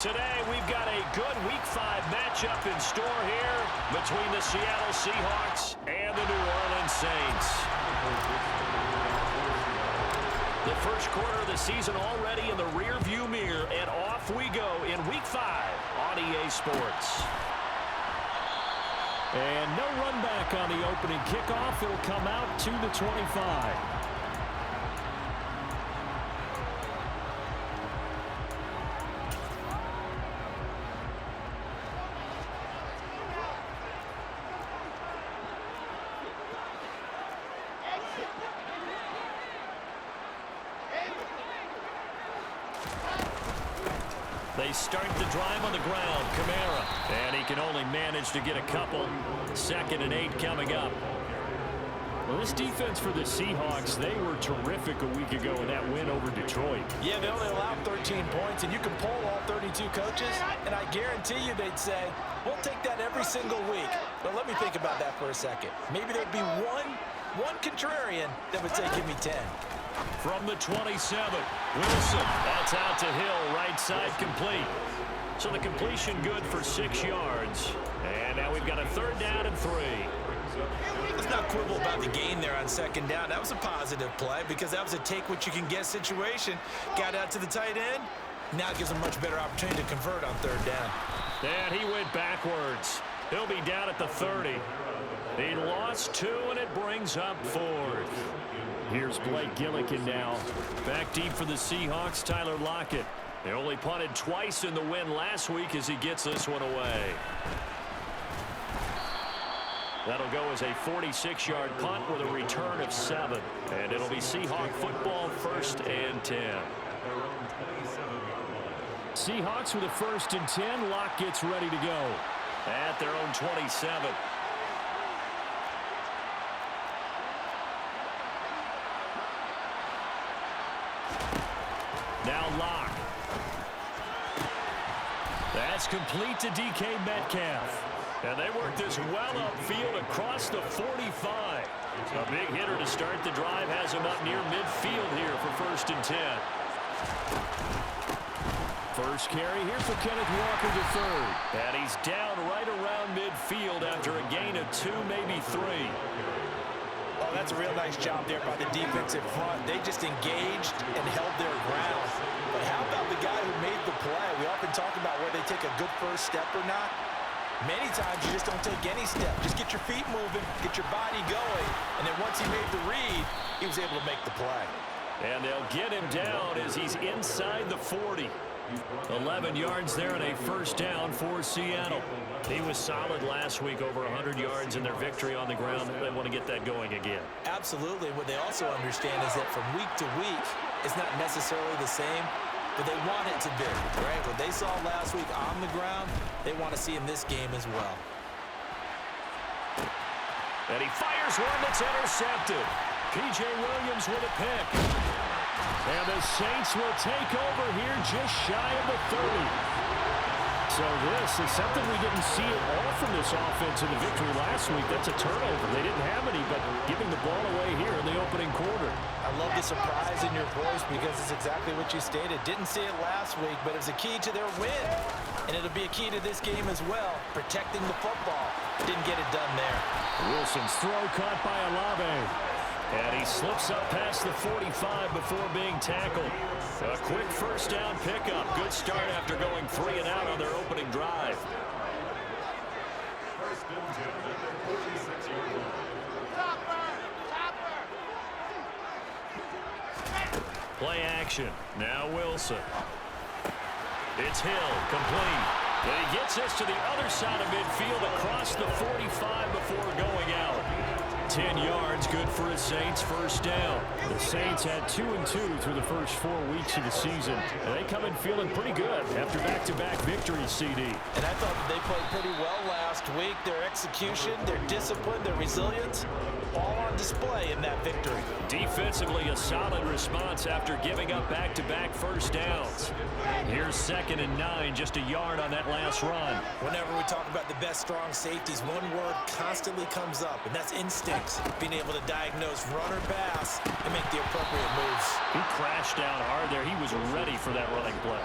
Today, we've got a good Week 5 matchup in store here between the Seattle Seahawks and the New Orleans Saints. The first quarter of the season already in the rearview mirror, and off we go in Week 5 on EA Sports. And no run back on the opening kickoff. It'll come out to the 25. They start the drive on the ground. Kamara. And he can only manage to get a couple. 2nd and 8 coming up. Well, this defense for the Seahawks, they were terrific a week ago in that win over Detroit. Yeah, they only allowed 13 points, and you can poll all 32 coaches, and I guarantee you they'd say, we'll take that every single week. But let me think about that for a second. Maybe there'd be one contrarian that would say, give me 10. From the 27, Wilson. That's out to Hill, right side complete. So the completion good for 6 yards. And now we've got a 3rd down and 3. Let's not quibble about the gain there on 2nd down. That was a positive play because that was a take-what-you-can-get situation. Got out to the tight end. Now it gives him much better opportunity to convert on 3rd down. And he went backwards. He'll be down at the 30. He lost 2, and it brings up 4th. Here's Blake Gillikin now. Back deep for the Seahawks, Tyler Lockett. They only punted twice in the win last week as he gets this one away. That'll go as a 46-yard punt with a return of 7. And it'll be Seahawk football, 1st and 10. Seahawks with a 1st and 10. Lock gets ready to go. At their own 27. Now Locke. That's complete to DK Metcalf. And they work this well upfield across the 45. A big hitter to start the drive has him up near midfield here for 1st and 10. First carry here for Kenneth Walker III. And he's down right around midfield after a gain of 2, maybe 3. Oh, that's a real nice job there by the defensive front. They just engaged and held their ground. But how about the guy who made the play? We often talk about whether they take a good first step or not. Many times you just don't take any step. Just get your feet moving, get your body going. And then once he made the read, he was able to make the play. And they'll get him down as he's inside the 40. 11 yards there and a 1st down for Seattle. He was solid last week, over 100 yards in their victory on the ground. They want to get that going again. Absolutely. What they also understand is that from week to week, it's not necessarily the same, but they want it to be, right? What they saw last week on the ground, they want to see in this game as well. And he fires one that's intercepted. P.J. Williams with a pick. And the Saints will take over here just shy of the 30. So this is something we didn't see at all from this offense in the victory last week. That's a turnover. They didn't have any, but giving the ball away here in the opening quarter. I love the surprise in your voice because it's exactly what you stated. Didn't see it last week, but it was a key to their win. And it'll be a key to this game as well, protecting the football. Didn't get it done there. Wilson's throw caught by Olave. And he slips up past the 45 before being tackled. A quick 1st down pickup. Good start after going 3 and out on their opening drive. Play action. Now Wilson. It's Hill, complete. And he gets this to the other side of midfield across the 45 before going out. 10 yards, good for the Saints, 1st down. The Saints had 2-2 through the first 4 weeks of the season. And they come in feeling pretty good after back-to-back victories, CD. And I thought that they played pretty well last week. Their execution, their discipline, their resilience, all on display in that victory. Defensively, a solid response after giving up back-to-back 1st downs. Here's 2nd and 9, just a yard on that last run. Whenever we talk about the best strong safeties, one word constantly comes up, and that's instinct. Being able to diagnose run or pass and make the appropriate moves. He crashed down hard there. He was ready for that running play.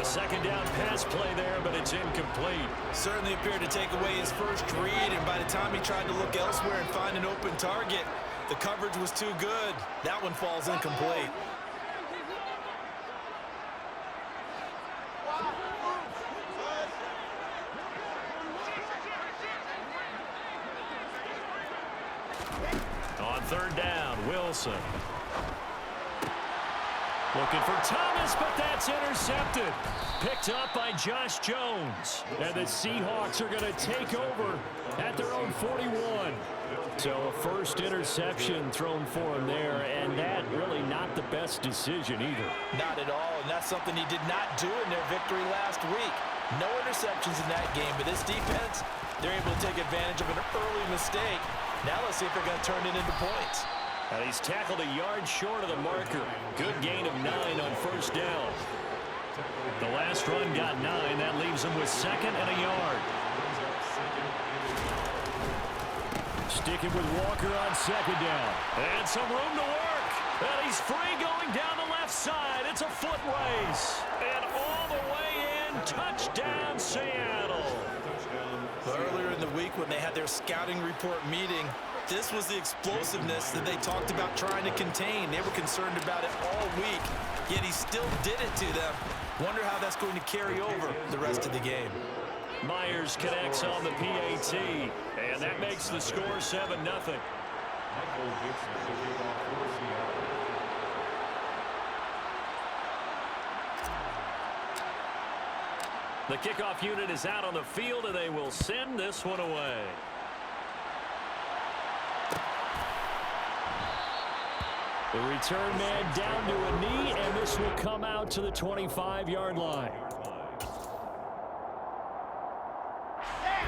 2nd down pass play there, but it's incomplete. Certainly appeared to take away his first read, and by the time he tried to look elsewhere and find an open target, the coverage was too good. That one falls incomplete. On third down, Wilson. Looking for Thomas, but that's intercepted. Picked up by Josh Jones. And the Seahawks are going to take over at their own 41. So a first interception thrown for him there, and that really not the best decision either. Not at all, and that's something he did not do in their victory last week. No interceptions in that game, but this defense, they're able to take advantage of an early mistake. Now let's see if they're going to turn it into points. And he's tackled a yard short of the marker. Good gain of 9 on first down. The last run got 9. That leaves him with second and a yard. Sticking with Walker on second down. And some room to work. And he's free going down the left side. It's a foot race. And all the way in. Touchdown, Seattle. Earlier in the week when they had their scouting report meeting, this was the explosiveness that they talked about trying to contain. They were concerned about it all week, yet he still did it to them. Wonder how that's going to carry over the rest of the game. Myers connects on the PAT, and that makes the score 7-0. The kickoff unit is out on the field, and they will send this one away. The return man down to a knee, and this will come out to the 25-yard line.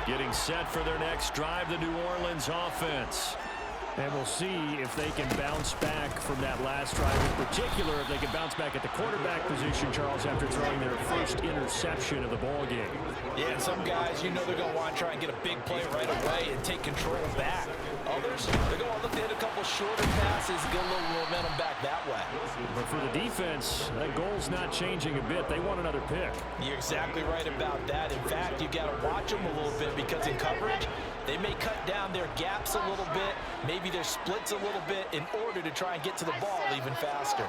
Getting set for their next drive, the New Orleans offense. And we'll see if they can bounce back from that last drive. In particular, if they can bounce back at the quarterback position, Charles, after throwing their first interception of the ball game. Yeah, and some guys, you know they're going to want to try and get a big play right away and take control back. Others, they're going to look to hit a couple shorter passes and get a little momentum back that way. But for the defense, that goal's not changing a bit. They want another pick. You're exactly right about that. In fact, you got to watch them a little bit because in coverage, they may cut down their gaps a little bit, maybe their splits a little bit in order to try and get to the ball even faster.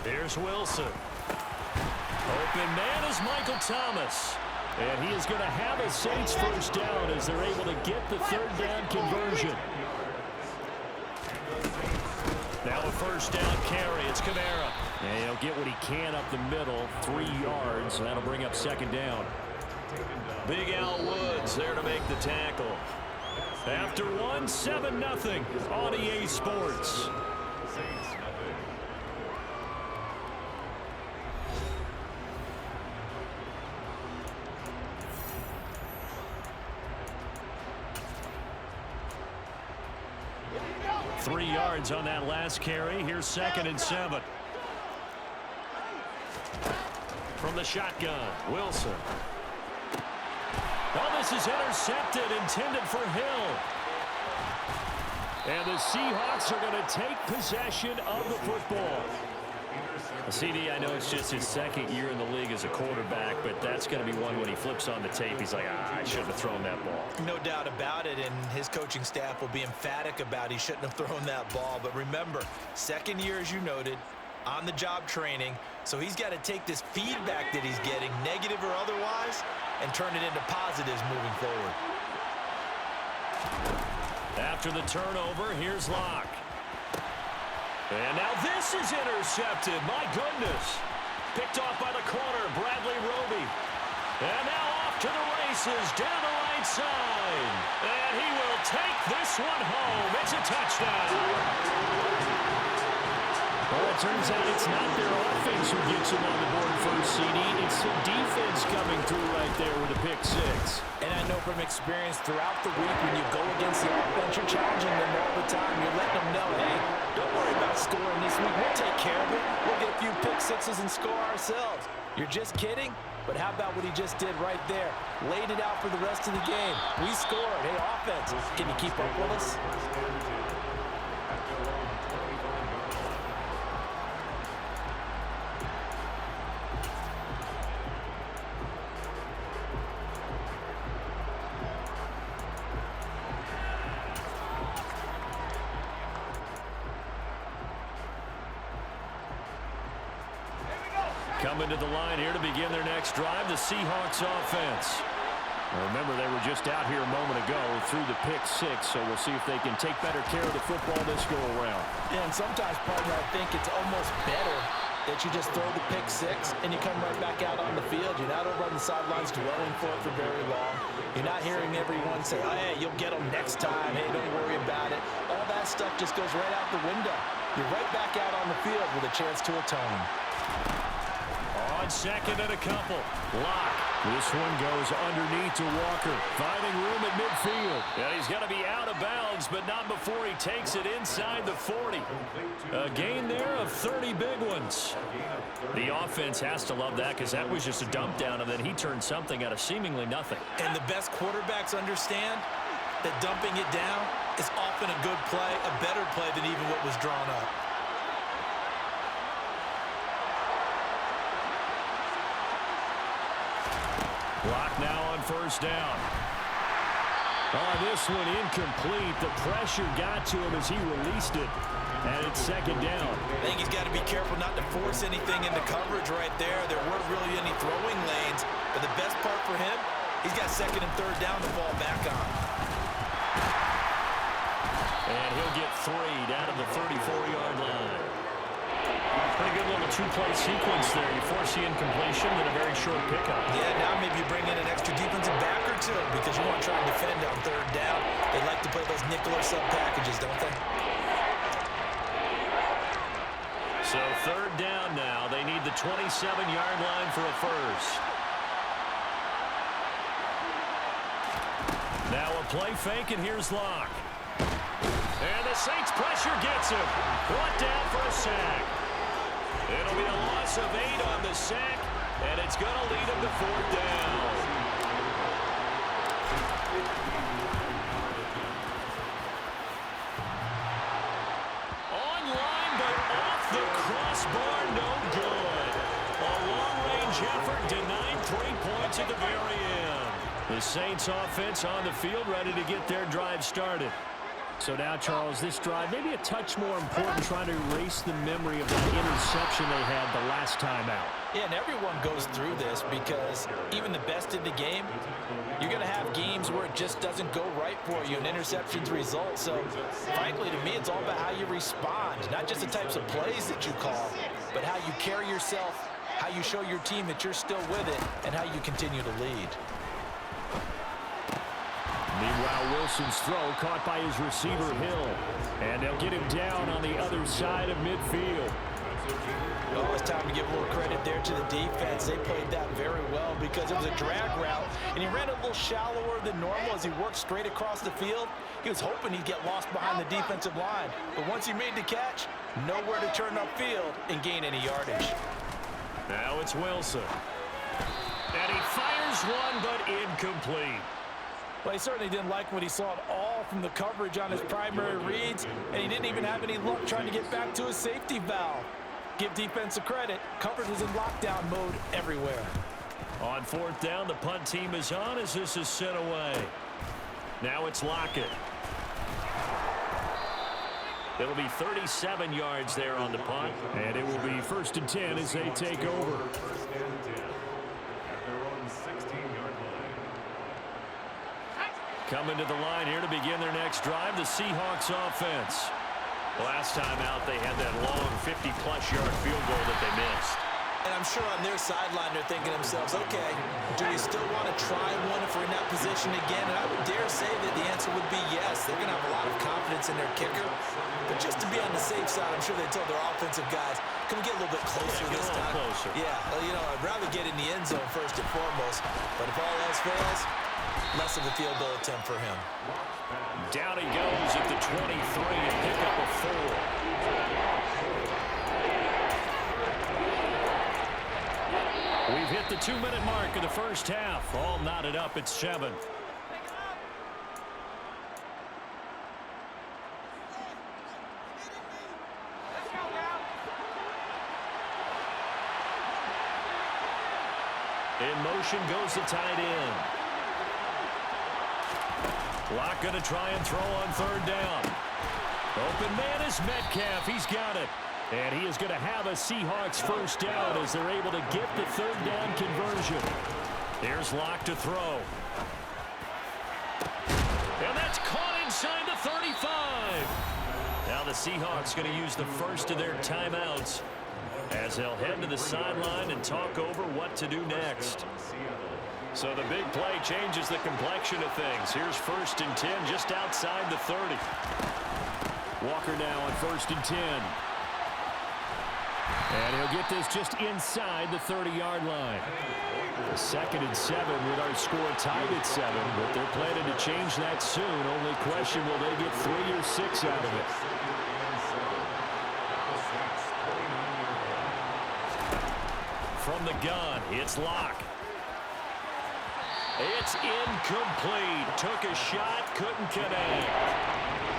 Here's Wilson. Open man is Michael Thomas. And he is going to have a Saints first down as they're able to get the third down conversion. Now a first down carry. It's Kamara. And he'll get what he can up the middle, 3 yards, and that'll bring up second down. Big Al Woods there to make the tackle. After 7-0 on EA Sports. Three yards on that last carry. Here's 2nd and 7. From the shotgun, Wilson. Oh, this is intercepted, intended for Hill. And the Seahawks are going to take possession of the football. CD, I know it's just his second year in the league as a quarterback, but that's going to be one when he flips on the tape. He's like, I shouldn't have thrown that ball. No doubt about it, and his coaching staff will be emphatic about he shouldn't have thrown that ball. But remember, second year, as you noted, on-the-job training, so he's got to take this feedback that he's getting, negative or otherwise, and turn it into positives moving forward. After the turnover, here's Locke. And now this is intercepted. My goodness. Picked off by the corner, Bradley Roby. And now off to the races down the right side. And he will take this one home. It's a touchdown. Well, it turns out it's not their offense who gets him on the board first, CD. It's the defense coming through right there with a pick 6. And I know from experience throughout the week when you go against the offense, you're challenging them all the time. You're letting them know, hey, don't worry about scoring this week. We'll take care of it. We'll get a few pick 6s and score ourselves. You're just kidding? But how about what he just did right there? Laid it out for the rest of the game. We scored. Hey, offense, can you keep up with us? Coming to the line here to begin their next drive, the Seahawks offense. Well, remember, they were just out here a moment ago through the pick six, so we'll see if they can take better care of the football this go-around. Yeah, and sometimes, partner, I think it's almost better that you just throw the pick six and you come right back out on the field. You're not over on the sidelines dwelling for it for very long. You're not hearing everyone say, oh, hey, you'll get them next time. Hey, don't worry about it. All that stuff just goes right out the window. You're right back out on the field with a chance to atone. On second and a couple. Lock. This one goes underneath to Walker, finding room at midfield. Yeah, he's got to be out of bounds, but not before he takes it inside the 40. A gain there of 30 big ones. The offense has to love that because that was just a dump down, and then he turned something out of seemingly nothing. And the best quarterbacks understand that dumping it down is often a good play, a better play than even what was drawn up. Block now on first down. Oh, this one incomplete. The pressure got to him as he released it. And it's second down. I think he's got to be careful not to force anything into coverage right there. There weren't really any throwing lanes. But the best part for him, he's got second and third down to fall back on. And he'll get 3 down to the 34-yard line. Pretty good little two-play sequence there. You force the incompletion and a very short pickup. Yeah, now maybe you bring in an extra defensive back or two because you want to try and defend on third down. They like to play those nickel or sub packages, don't they? So third down now. They need the 27-yard line for a first. Now a play fake, and here's Lock. And the Saints pressure gets him. Brought down for a sack. It'll be a loss of 8 on the sack, and it's going to lead him to fourth down. Online, but off the crossbar, no good. A long-range effort denied 3 points at the very end. The Saints offense on the field ready to get their drive started. So now, Charles, this drive may be a touch more important, trying to erase the memory of that interception they had the last time out. Yeah, and everyone goes through this because even the best in the game, you're going to have games where it just doesn't go right for you, and interceptions result. So, frankly, to me, it's all about how you respond, not just the types of plays that you call, but how you carry yourself, how you show your team that you're still with it, and how you continue to lead. Meanwhile, Wilson's throw caught by his receiver, Hill. And they'll get him down on the other side of midfield. Oh, it's time to give a little credit there to the defense. They played that very well because it was a drag route, and he ran a little shallower than normal as he worked straight across the field. He was hoping he'd get lost behind the defensive line. But once he made the catch, nowhere to turn upfield and gain any yardage. Now it's Wilson. And he fires one, but incomplete. Well, he certainly didn't like what he saw at all from the coverage on his primary reads, and he didn't even have any luck trying to get back to his safety valve. Give defense a credit. Coverage was in lockdown mode everywhere. On fourth down, the punt team is on as this is sent away. Now it's Lockett. It'll be 37 yards there on the punt. And it will be 1st and 10 as they take over. Coming to the line here to begin their next drive, the Seahawks offense. Last time out, they had that long 50-plus yard field goal that they missed. And I'm sure on their sideline they're thinking to themselves, okay, do we still want to try one if we're in that position again? And I would dare say that the answer would be yes. They're going to have a lot of confidence in their kicker. But just to be on the safe side, I'm sure they told their offensive guys, can we get a little bit closer this time? Closer. Yeah, well, you know, I'd rather get in the end zone first and foremost. But if all else fails, less of a field goal attempt for him. Down he goes at the 23 and pick up a 4. We've hit the 2-minute mark of the first half. All knotted up at 7. In motion goes the tight end. Lock going to try and throw on third down. Open man is Metcalf. He's got it. And he is going to have a Seahawks first down as they're able to get the third down conversion. Here's Locke to throw. And that's caught inside the 35. Now the Seahawks going to use the first of their timeouts as they'll head to the sideline and talk over what to do next. So the big play changes the complexion of things. Here's 1st and 10 just outside the 30. Walker now on 1st and 10. And he'll get this just inside the 30-yard line. 2nd and 7 with our score tied at 7, but they're planning to change that soon. Only question, will they get 3 or 6 out of it? From the gun, it's Locke. It's incomplete. Took a shot, couldn't connect.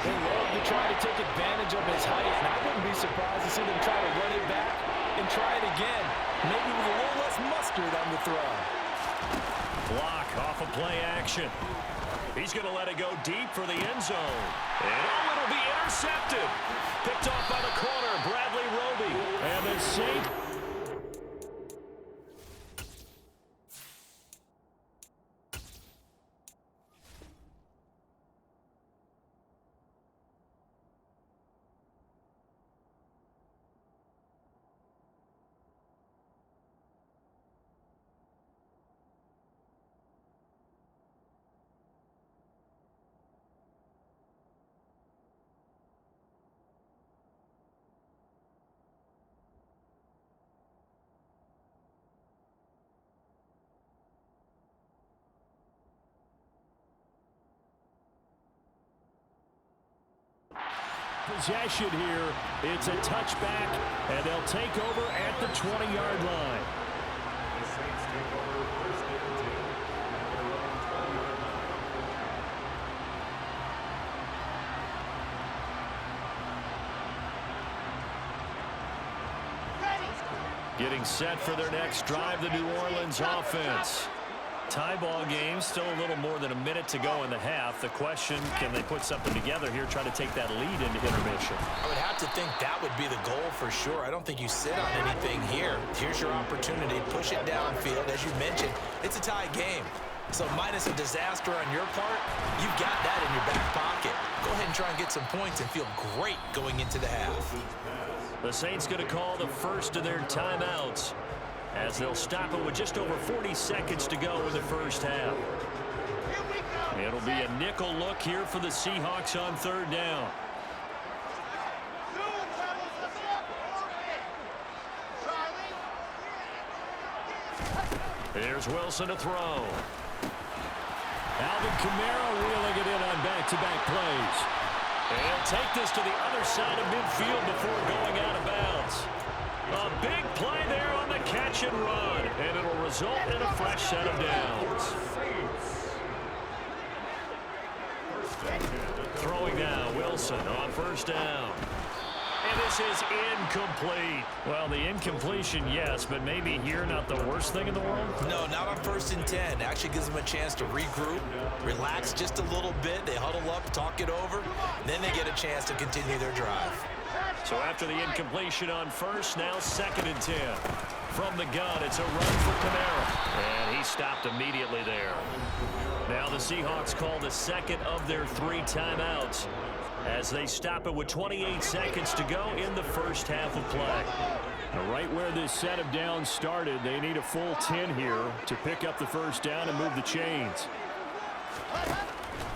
They love to try to take advantage of his height, and I wouldn't be surprised to see them try to run it back and try it again. Maybe with a little less mustard on the throw. Locke off of play action. He's going to let it go deep for the end zone. And it'll be intercepted. Picked off by the corner, Bradley Roby. And the Saints. Possession here. It's a touchback, and they'll take over at the 20-yard line. Getting set for their next drive, the New Orleans offense. Tie ball game, still a little more than a minute to go in the half. The question, can they put something together here, try to take that lead into intermission? I would have to think that would be the goal for sure. I don't think you sit on anything here. Here's your opportunity. Push it downfield. As you mentioned, it's a tie game. So minus a disaster on your part, you've got that in your back pocket. Go ahead and try and get some points and feel great going into the half. The Saints going to call the first of their timeouts, as they'll stop it with just over 40 seconds to go in the first half. It'll be a nickel look here for the Seahawks on 3rd down. Here's Wilson to throw. Alvin Kamara reeling it in on back-to-back plays. And he'll take this to the other side of midfield before going out of bounds. A big play there on the catch and run, and it'll result in a fresh set of downs. Throwing now, Wilson on 1st down. And this is incomplete. Well, the incompletion, yes, but maybe here not the worst thing in the world? No, not on 1st and 10. Actually gives them a chance to regroup, relax just a little bit. They huddle up, talk it over, then they get a chance to continue their drive. So after the incompletion on 1st, now 2nd and 10. From the gun, it's a run for Kamara. And he stopped immediately there. Now the Seahawks call the 2nd of their 3 timeouts as they stop it with 28 seconds to go in the first half of play. Now right where this set of downs started, they need a full 10 here to pick up the first down and move the chains.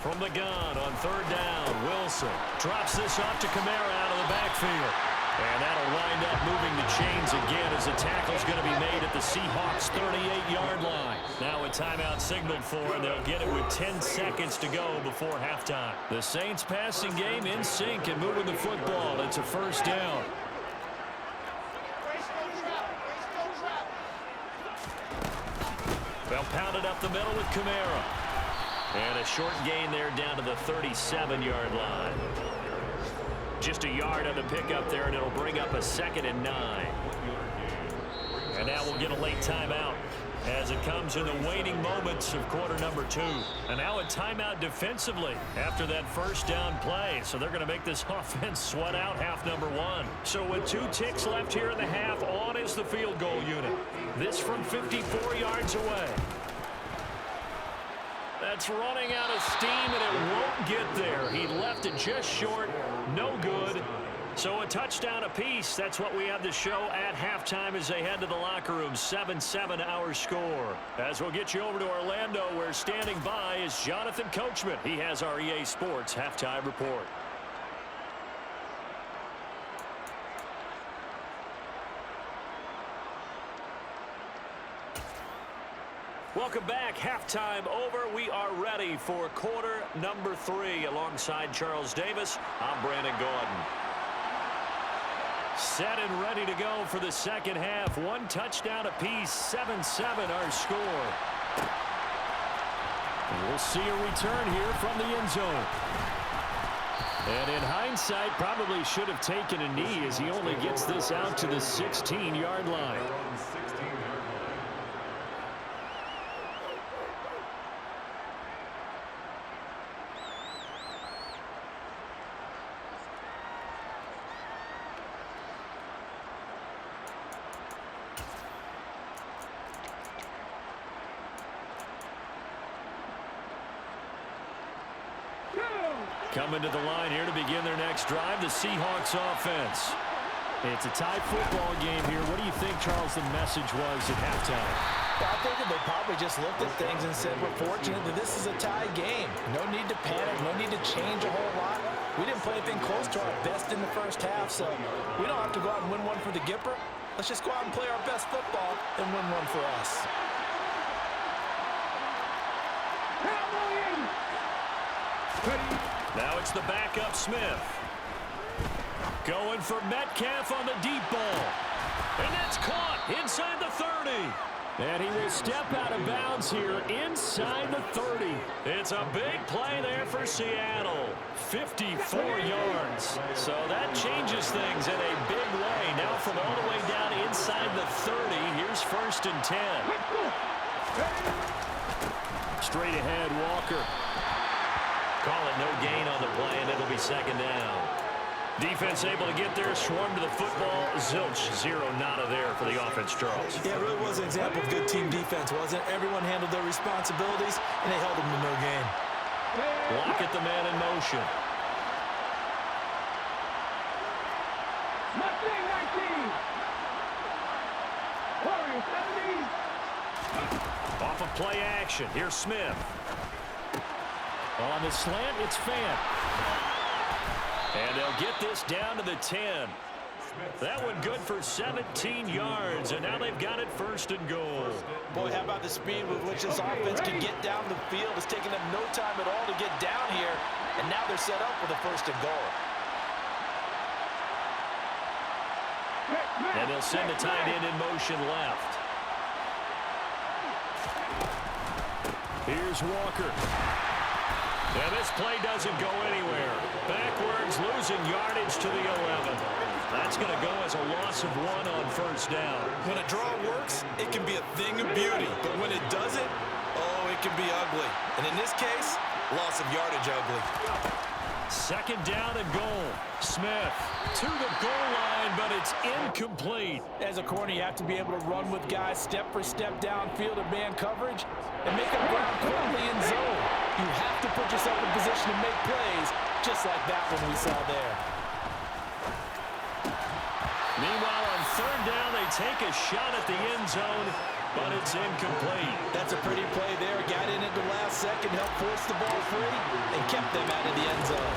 From the gun on 3rd down, Wilson drops this off to Kamara out of the backfield. And that'll wind up moving the chains again as the tackle's going to be made at the Seahawks' 38-yard line. Now a timeout signaled for, and they'll get it with 10 seconds to go before halftime. The Saints passing game in sync and moving the football. It's a first down. They'll pound it up the middle with Kamara. And a short gain there down to the 37-yard line. Just a yard on the pickup there, and it'll bring up a 2nd and 9. And now we'll get a late timeout. as it comes in the waning moments of quarter number 2. And now a timeout defensively after that first down play. So they're going to make this offense sweat out half number 1. So with 2 ticks left here in the half, on is the field goal unit. This from 54 yards away. That's running out of steam, and it won't get there. He left it just short. No good. So a touchdown apiece. That's what we have to show at halftime as they head to the locker room. 7-7 our score. As we'll get you over to Orlando, where standing by is Jonathan Coachman. He has our EA Sports halftime report. Welcome back. Halftime over. We are ready for quarter number 3. Alongside Charles Davis, I'm Brandon Gordon. Set and ready to go for the second half. 1 touchdown apiece. 7-7 our score. We'll see a return here from the end zone. And in hindsight, probably should have taken a knee as he only gets this out to the 16-yard line. Coming to the line here to begin their next drive, the Seahawks offense. It's a tie football game here. What do you think, Charles, the message was at halftime? Well, I think they probably just looked at things and said, we're fortunate that this is a tie game. No need to panic, no need to change a whole lot. We didn't play anything close to our best in the first half, so we don't have to go out and win one for the Gipper. Let's just go out and play our best football and win one for us. Now it's the backup Smith. Going for Metcalf on the deep ball. And that's caught inside the 30. And he will step out of bounds here inside the 30. It's a big play there for Seattle. 54 yards. So that changes things in a big way. Now from all the way down inside the 30, here's 1st and 10. Straight ahead, Walker. Call it no gain on the play, and it'll be 2nd down. Defense able to get there, swarm to the football. Zilch, 0 nada there for the offense, Charles. Yeah, it really was an example of good team defense, wasn't it? Everyone handled their responsibilities, and they held them to no gain. Lock at the man in motion. Off of play action. Here's Smith. On the slant, it's Fant. And they'll get this down to the 10. That one good for 17 yards, and now they've got it 1st and goal. Boy, how about the speed with which this offense can get down the field? It's taking them no time at all to get down here, and now they're set up for the 1st and goal. And they'll send the tight end in motion left. Here's Walker. And this play doesn't go anywhere. Backwards, losing yardage to the 11. That's going to go as a loss of 1 on 1st down. When a draw works, it can be a thing of beauty. But when it doesn't, oh, it can be ugly. And in this case, loss of yardage ugly. 2nd down and goal. Smith to the goal line, but it's incomplete. As a corner, you have to be able to run with guys step for step downfield of man coverage and make up ground quickly in zone. You have to put yourself in position to make plays, just like that one we saw there. Meanwhile, on 3rd down, they take a shot at the end zone, but it's incomplete. That's a pretty play there. Got in at the last second, helped force the ball free, and kept them out of the end zone.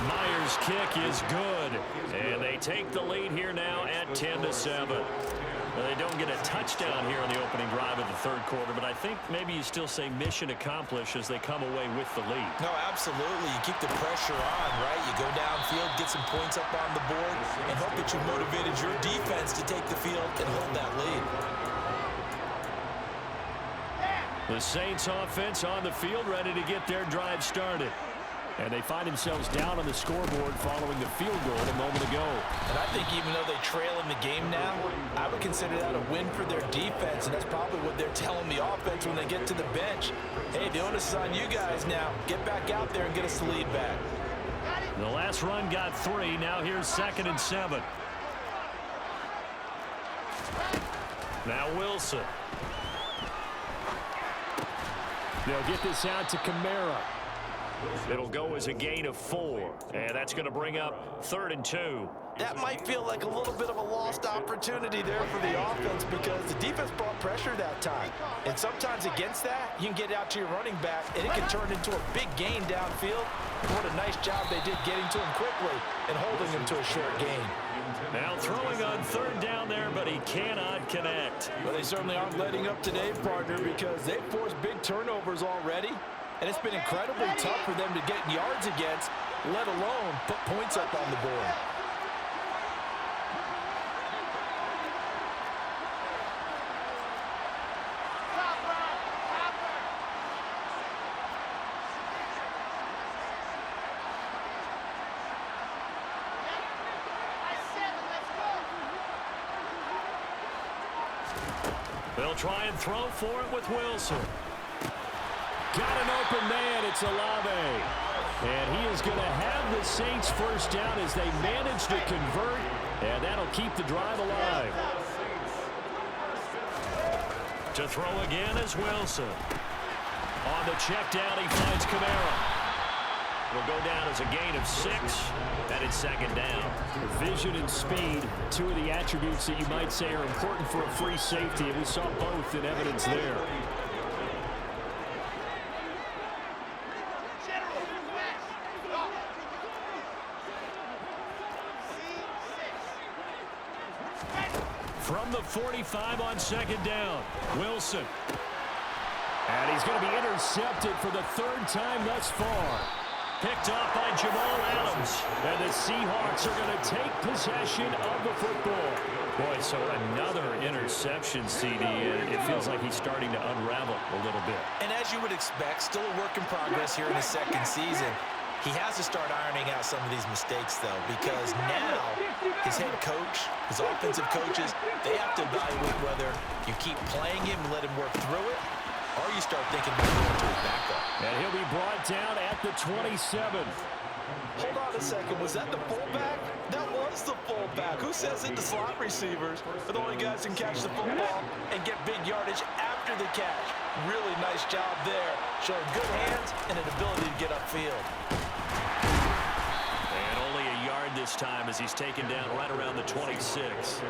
Myers' kick is good, and they take the lead here now at 10-7. Well, they don't get a touchdown here in the opening drive of the 3rd quarter, but I think maybe you still say mission accomplished as they come away with the lead. No, absolutely. You keep the pressure on, right? You go downfield, get some points up on the board, and hope that you motivated your defense to take the field and hold that lead. The Saints offense on the field, ready to get their drive started. And they find themselves down on the scoreboard following the field goal a moment ago. And I think even though they trail in the game now, I would consider that a win for their defense, and that's probably what they're telling the offense when they get to the bench. Hey, the onus is on you guys now. Get back out there and get us the lead back. The last run got 3. Now here's 2nd and 7. Now Wilson. They'll get this out to Kamara. It'll go as a gain of 4, and that's going to bring up 3rd and 2. That might feel like a little bit of a lost opportunity there for the offense because the defense brought pressure that time. And sometimes against that, you can get out to your running back, and it can turn into a big gain downfield. What a nice job they did getting to him quickly and holding him to a short gain. Now throwing on 3rd down there, but he cannot connect. Well, they certainly aren't letting up today, partner, because they've forced big turnovers already. And it's been incredibly tough for them to get yards against, let alone put points up on the board. They'll try and throw for it with Wilson. Got an open man. It's Olave. And he is going to have the Saints first down as they manage to convert. And that'll keep the drive alive. To throw again is Wilson. On the check down, he finds Kamara. Will go down as a gain of 6, and it's 2nd down. Vision and speed, 2 of the attributes that you might say are important for a free safety, and we saw both in evidence there. From the 45 on 2nd down, Wilson. And he's going to be intercepted for the 3rd time thus far. Picked off by Jamal Adams. And the Seahawks are going to take possession of the football. Boy, so another interception, CD. It feels like he's starting to unravel a little bit. And as you would expect, still a work in progress here in his 2nd season. He has to start ironing out some of these mistakes, though, because now his head coach, his offensive coaches, they have to evaluate whether you keep playing him and let him work through it, or you start thinking about going to his backup. And he'll be brought down at the 27. Hold on a second. Was that the fullback? That was the fullback. Who says it? The slot receivers are the only guys who can catch the football and get big yardage after the catch. Really nice job there, showing good hands and an ability to get upfield. And only a yard this time as he's taken down right around the 26.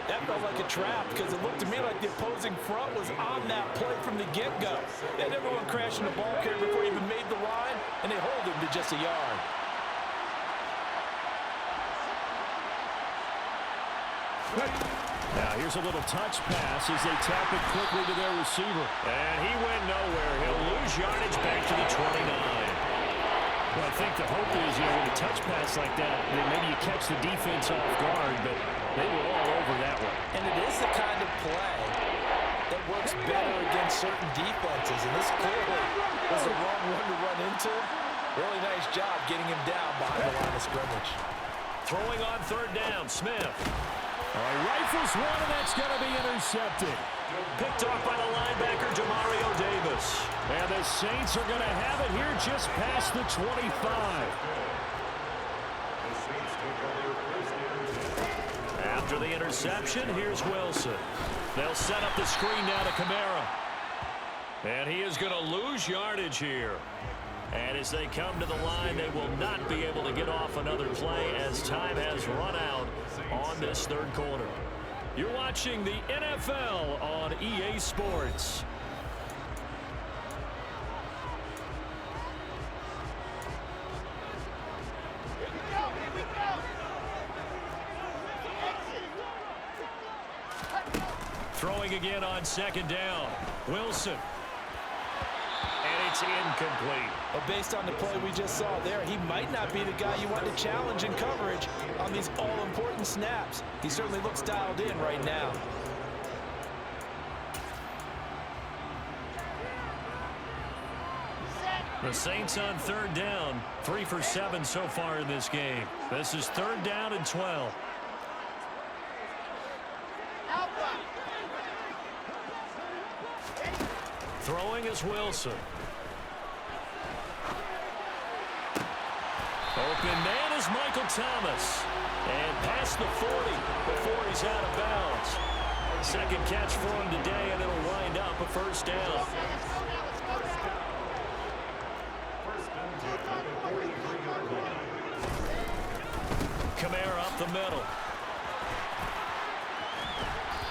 That felt like a trap because it looked to me like the opposing front was on that play from the get-go. They had everyone crashing the ball carrier before he even made the line, and they hold him to just a yard. Now here's a little touch pass as they tap it quickly to their receiver. And he went nowhere. He'll lose yardage back to the 29. Well, I think the hope is, with a touch pass like that, then maybe you catch the defense off guard, but they were all over that one. And it is the kind of play that works better against certain defenses, and this clearly was the wrong one to run into. Really nice job getting him down behind the line of scrimmage. Throwing on 3rd down, Smith. All right, rifles one, and that's going to be intercepted. Picked off by the linebacker, Demario Davis. And the Saints are going to have it here just past the 25. After the interception, here's Wilson. They'll set up the screen now to Kamara. And he is going to lose yardage here. And as they come to the line, they will not be able to get off another play as time has run out on this 3rd quarter. You're watching the NFL on EA Sports. Throwing again on 2nd down. Wilson. And it's incomplete. But based on the play we just saw there, he might not be the guy you want to challenge in coverage on these all-important snaps. He certainly looks dialed in right now. The Saints on third down, 3 for 7 so far in this game. This is 3rd down and 12. Throwing is Wilson. Open man is Michael Thomas. And past the 40 before he's out of bounds. Second catch for him today, and it'll wind up a first down. Kamara up the middle.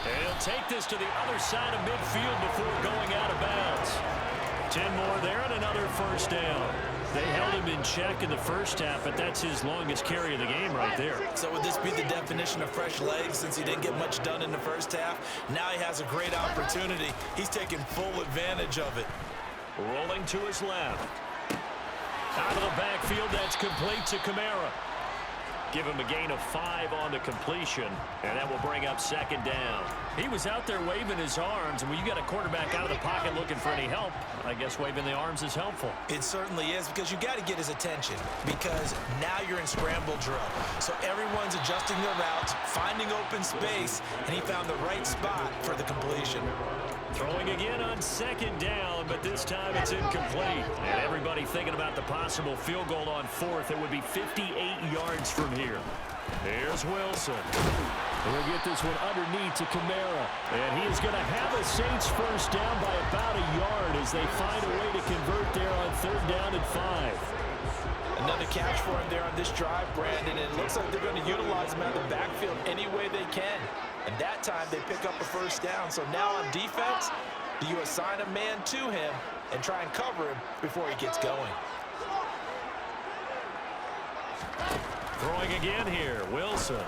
And he'll take this to the other side of midfield before going out of bounds. 10 more there and another first down. They held him in check in the first half, but that's his longest carry of the game right there. So would this be the definition of fresh legs since he didn't get much done in the first half? Now he has a great opportunity. He's taking full advantage of it. Rolling to his left. Out of the backfield, that's complete to Kamara. Give him a gain of 5 on the completion, and that will bring up 2nd down. He was out there waving his arms, and when you got a quarterback out of the pocket looking for any help, I guess waving the arms is helpful. It certainly is, because you got to get his attention, because now you're in scramble drill. So everyone's adjusting their routes, finding open space, and he found the right spot for the completion. Throwing again on 2nd down, but this time it's incomplete. And everybody thinking about the possible field goal on 4th. It would be 58 yards from here. Here's Wilson. We'll get this one underneath to Kamara. And he is going to have the Saints first down by about a yard as they find a way to convert there on 3rd down and 5. Another catch for him there on this drive, Brandon. And it looks like they're going to utilize him out of the backfield any way they can. And that time they pick up a first down. So now on defense, do you assign a man to him and try and cover him before he gets going? Throwing again here, Wilson.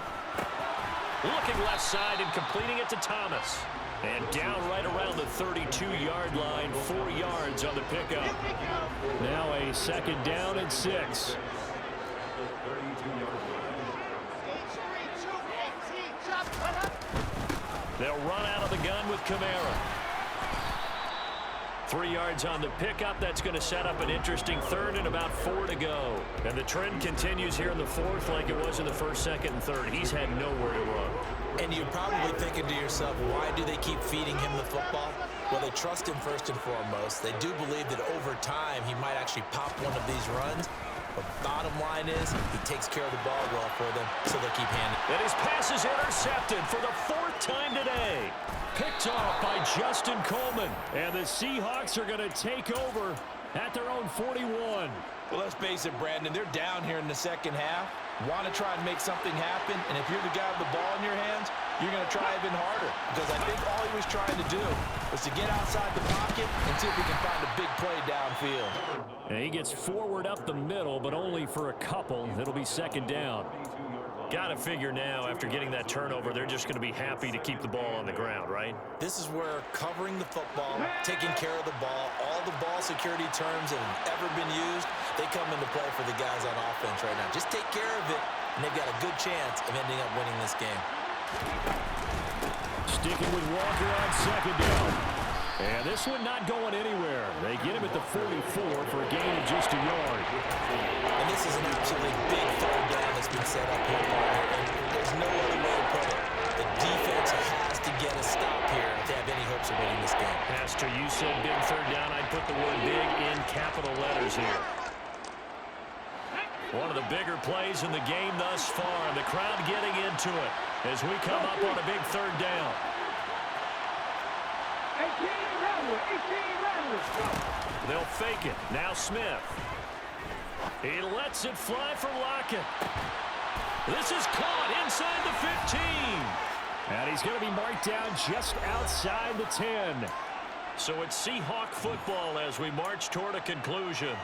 Looking left side and completing it to Thomas. And down right around the 32-yard line, 4 yards on the pickup. Now a 2nd down and 6. They'll run out of the gun with Kamara. 3 yards on the pickup. That's going to set up an interesting 3rd and about 4 to go. And the trend continues here in the 4th like it was in the 1st, 2nd, and 3rd. He's had nowhere to run. And you're probably thinking to yourself, why do they keep feeding him the football? Well, they trust him first and foremost. They do believe that over time he might actually pop one of these runs. But bottom line is, he takes care of the ball well for them, so they'll keep handing. And his pass is intercepted for the 4th time today. Picked off by Justin Coleman. And the Seahawks are going to take over at their own 41. Well, let's face it, Brandon, they're down here in the second half. Want to try and make something happen, and if you're the guy with the ball in your hands, you're going to try even harder. Because I think all he was trying to do was to get outside the pocket and see if he can find a big play downfield. And he gets forward up the middle, but only for a couple. It'll be 2nd down. Got to figure now, after getting that turnover, they're just going to be happy to keep the ball on the ground, right? This is where covering the football, taking care of the ball, all the ball security terms that have ever been used, they come into play for the guys on offense right now. Just take care of it, and they've got a good chance of ending up winning this game. Sticking with Walker on 2nd down. And this one not going anywhere. They get him at the 44 for a gain of just a yard. And this is an absolutely big 3rd down that's been set up here, partner. And there's no other way to put it. The defense has to get a stop here if they have any hopes of winning this game. Pastor, you said big 3rd down. I'd put the word big in capital letters here. One of the bigger plays in the game thus far. And the crowd getting into it as we come up on a big 3rd down. They'll fake it. Now Smith. He lets it fly for Lockett. This is caught inside the 15. And he's going to be marked down just outside the 10. So it's Seahawk football as we march toward a conclusion.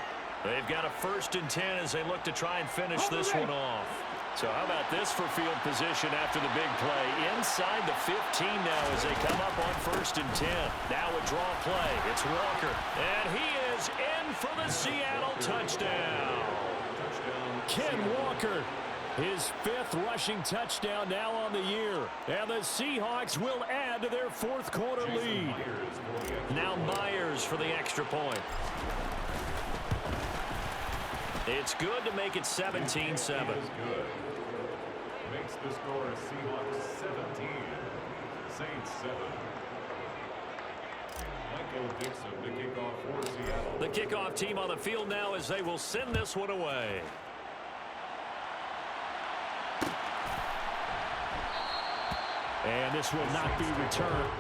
They've got a 1st and 10 as they look to try and finish this one off. So how about this for field position after the big play? Inside the 15 now as they come up on 1st and 10. Now a draw play. It's Walker. And he is in for the Seattle touchdown. Ken Walker, his 5th rushing touchdown now on the year. And the Seahawks will add to their 4th quarter lead. Now Myers for the extra point. It's good to make it 17-7. Makes the score Seahawks 17, Saints 7. Michael Dixon, the kickoff for Seattle. The kickoff team on the field now as they will send this one away. And this will not be returned.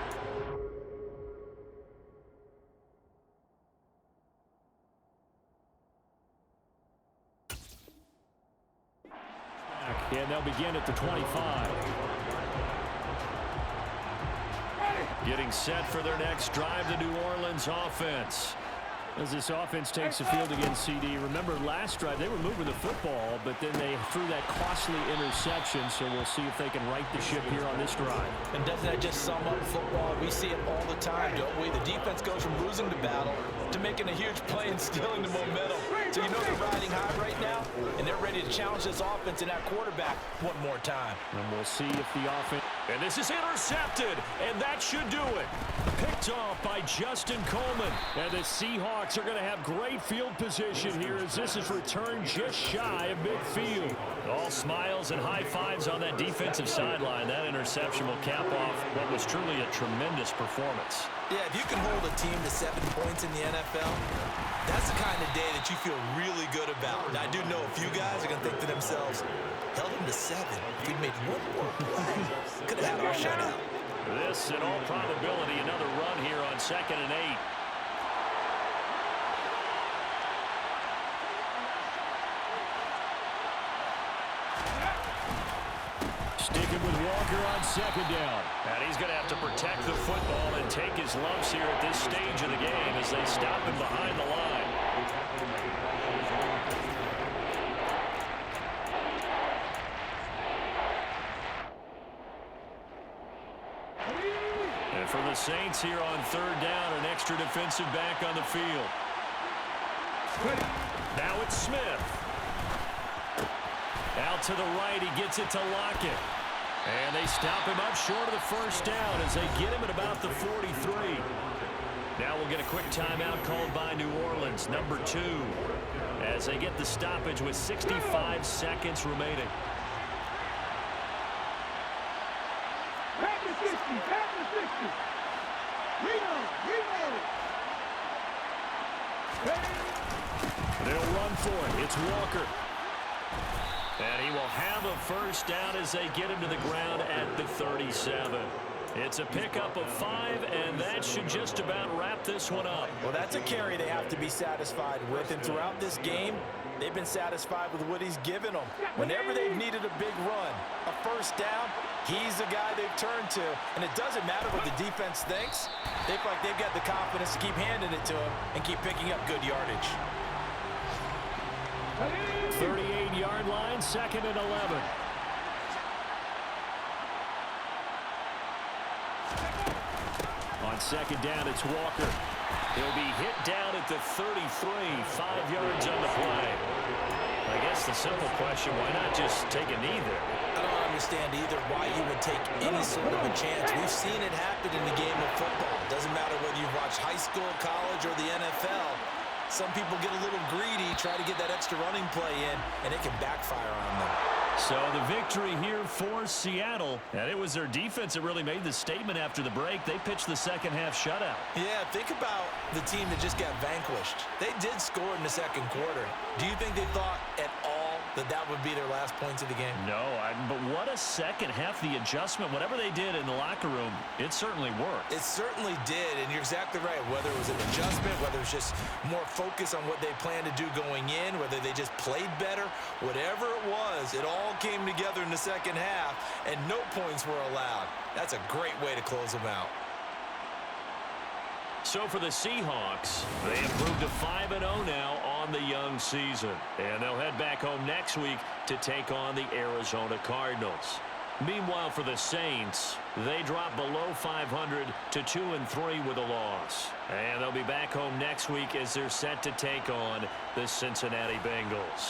And they'll begin at the 25. Getting set for their next drive, the New Orleans offense. As this offense takes the field against CD, remember last drive they were moving the football, but then they threw that costly interception, so we'll see if they can right the ship here on this drive. And doesn't that just sum up football? We see it all the time, don't we? The defense goes from losing the battle to making a huge play and stealing the momentum. So you know they're riding high right now, and they're ready to challenge this offense and that quarterback one more time. And we'll see if the offense... And this is intercepted, and that should do it. Picked off by Justin Coleman. And the Seahawks are going to have great field position here as this is returned just shy of midfield. All smiles and high fives on that defensive sideline. That interception will cap off what was truly a tremendous performance. Yeah, if you can hold a team to 7 points in the NFL, that's the kind of day that you feel really good about. And I do know a few guys are going to think to themselves, held them to 7. If we'd made one more play, could have had our shutout. This, in all probability, another run here on 2nd and 8. Sticking with Walker on 2nd down. And he's going to have to protect the football and take his lumps here at this stage of the game as they stop him behind the line. And for the Saints here on 3rd down, an extra defensive back on the field. Now it's Smith. Out to the right, he gets it to Lockett. And they stop him up short of the 1st down as they get him at about the 43. Now we'll get a quick timeout called by New Orleans, number 2, as they get the stoppage with 65 seconds remaining. They'll run for it. It's Walker. And he will have a 1st down as they get him to the ground at the 37. It's a pickup of 5, and that should just about wrap this one up. Well, that's a carry they have to be satisfied with, and throughout this game, they've been satisfied with what he's given them. Whenever they've needed a big run, a 1st down, he's the guy they've turned to, and it doesn't matter what the defense thinks. They feel like they've got the confidence to keep handing it to him and keep picking up good yardage. 38-yard line, 2nd and 11. On 2nd down, it's Walker. He'll be hit down at the 33, 5 yards on the play. I guess the simple question, why not just take a knee there? I don't understand either why you would take any sort of a chance. We've seen it happen in the game of football. It doesn't matter whether you watch high school, college, or the NFL. Some people get a little greedy, try to get that extra running play in, and it can backfire on them. So the victory here for Seattle, and it was their defense that really made the statement after the break. They pitched the 2nd half shutout. Yeah, think about the team that just got vanquished. They did score in the 2nd quarter. Do you think they thought at all that that would be their last points of the game? No, but what a 2nd half, the adjustment, whatever they did in the locker room, it certainly worked. It certainly did, and you're exactly right. Whether it was an adjustment, whether it was just more focus on what they planned to do going in, whether they just played better, whatever it was, it all came together in the 2nd half, and no points were allowed. That's a great way to close them out. So for the Seahawks, they improved to 5-0 now on the young season. And they'll head back home next week to take on the Arizona Cardinals. Meanwhile, for the Saints, they drop below 500 to 2-3 with a loss. And they'll be back home next week as they're set to take on the Cincinnati Bengals.